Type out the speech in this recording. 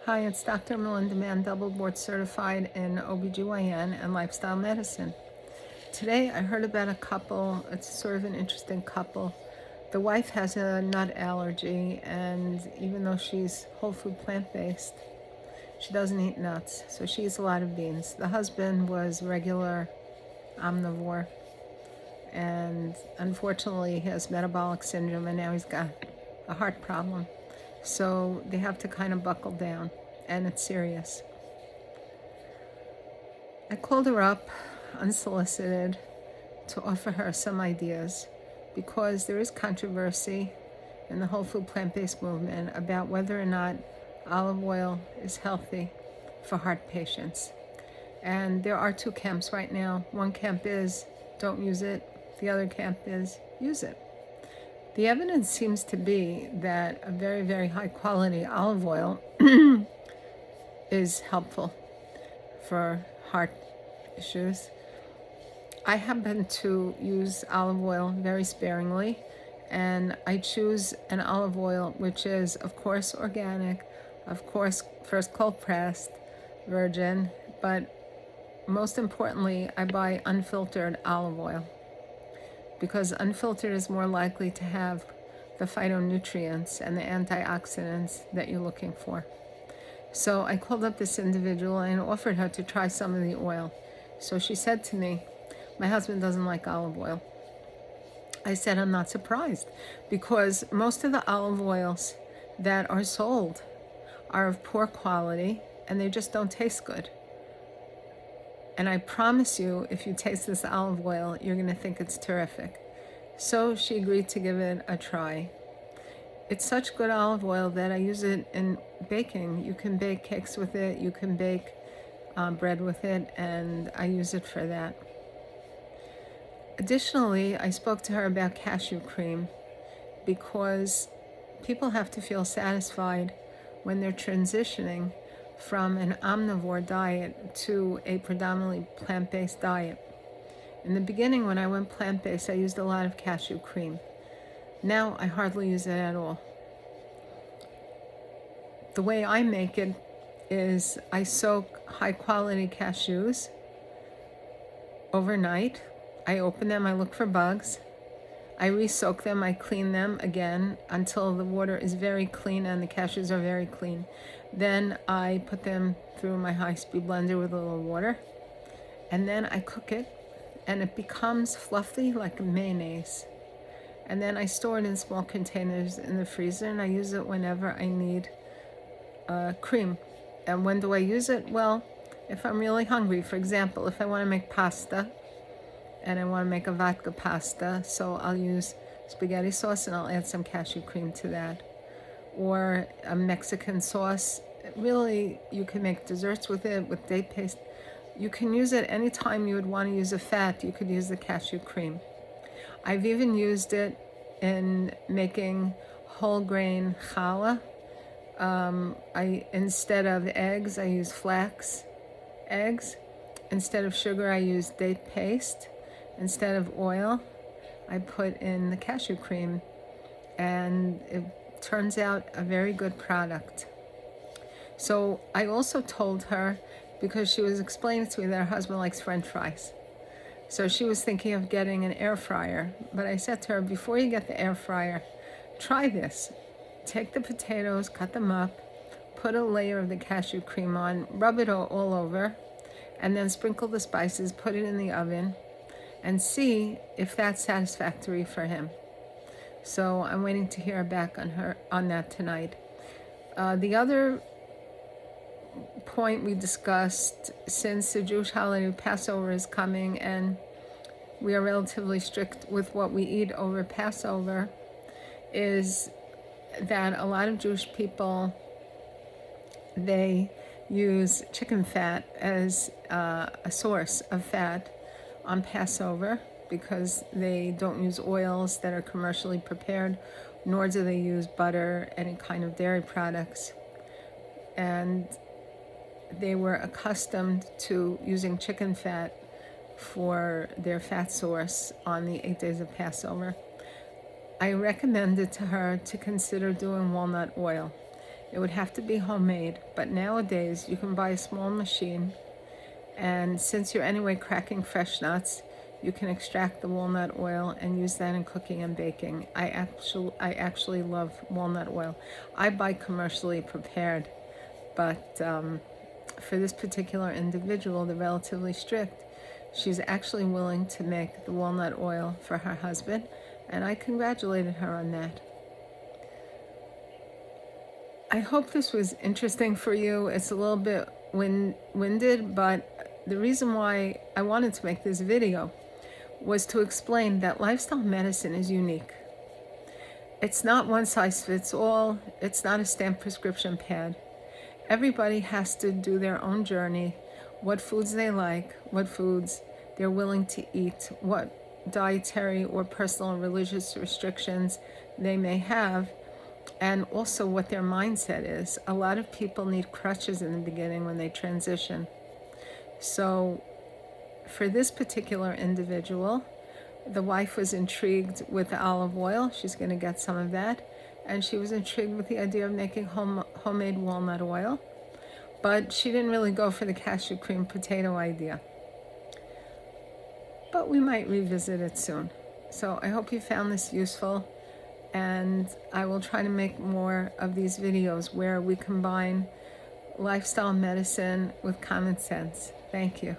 Hi, it's Dr. Melinda Mann, double board certified in OBGYN and lifestyle medicine. Today I heard about a couple, it's sort of an interesting couple. The wife has a nut allergy, and even though she's whole food plant-based, she doesn't eat nuts, so she eats a lot of beans. The husband was regular omnivore, and unfortunately he has metabolic syndrome, and now he's got a heart problem. So they have to kind of buckle down, and it's serious. I called her up unsolicited to offer her some ideas because there is controversy in the whole food plant-based movement about whether or not olive oil is healthy for heart patients. And there are two camps right now. One camp is don't use it. The other camp is use it. The evidence seems to be that a very, very high quality olive oil is helpful for heart issues. I happen to use olive oil very sparingly, and I choose an olive oil which is, of course, organic, of course, first cold pressed, virgin, but most importantly, I buy unfiltered olive oil because unfiltered is more likely to have the phytonutrients and the antioxidants that you're looking for. So I called up this individual and offered her to try some of the oil. So she said to me, my husband doesn't like olive oil. I said, I'm not surprised because most of the olive oils that are sold are of poor quality and they just don't taste good. And I promise you, if you taste this olive oil, you're going to think it's terrific. So she agreed to give it a try. It's such good olive oil that I use it in baking. You can bake cakes with it, you can bake bread with it, and I use it for that. Additionally, I spoke to her about cashew cream because people have to feel satisfied when they're transitioning from an omnivore diet to a predominantly plant-based diet. In the beginning, when I went plant-based, I used a lot of cashew cream. Now I hardly use it at all. The way I make it is I soak high-quality cashews overnight. I open them, I look for bugs. I re-soak them, I clean them again until the water is very clean and the cashews are very clean. Then I put them through my high-speed blender with a little water, and then I cook it, and it becomes fluffy like mayonnaise. And then I store it in small containers in the freezer, and I use it whenever I need cream. And when do I use it? Well, if I'm really hungry. For example, if I want to make pasta, and I want to make a vodka pasta, so I'll use spaghetti sauce and I'll add some cashew cream to that. Or a Mexican sauce. Really, you can make desserts with it, with date paste. You can use it anytime you would want to use a fat, you could use the cashew cream. I've even used it in making whole grain challah. Instead of eggs, I use flax eggs. Instead of sugar, I use date paste. Instead of oil, I put in the cashew cream, and it turns out a very good product. So I also told her, because she was explaining to me that her husband likes French fries. So she was thinking of getting an air fryer. But I said to her, before you get the air fryer, try this. Take the potatoes, cut them up, put a layer of the cashew cream on, rub it all over, and then sprinkle the spices, put it in the oven, and see if that's satisfactory for him. So I'm waiting to hear back on that tonight. The other point we discussed, since the Jewish holiday Passover is coming and we are relatively strict with what we eat over Passover, is that a lot of Jewish people, they use chicken fat as a source of fat on Passover because they don't use oils that are commercially prepared, nor do they use butter, any kind of dairy products. And they were accustomed to using chicken fat for their fat source on the 8 days of Passover. I recommended to her to consider doing walnut oil. It would have to be homemade, but nowadays you can buy a small machine, and since you're anyway cracking fresh nuts, you can extract the walnut oil and use that in cooking and baking. I actually love walnut oil. I buy commercially prepared, but for this particular individual, the relatively strict, she's actually willing to make the walnut oil for her husband, and I congratulated her on that. I hope this was interesting for you. It's a little bit winded, but the reason why I wanted to make this video was to explain that lifestyle medicine is unique. It's not one size fits all. It's not a stamped prescription pad. Everybody has to do their own journey, what foods they like, what foods they're willing to eat, what dietary or personal religious restrictions they may have, and also what their mindset is. A lot of people need crutches in the beginning when they transition. So for this particular individual, the wife was intrigued with the olive oil. She's going to get some of that. And she was intrigued with the idea of making homemade walnut oil. But she didn't really go for the cashew cream potato idea. But we might revisit it soon. So I hope you found this useful. And I will try to make more of these videos where we combine lifestyle medicine with common sense. Thank you.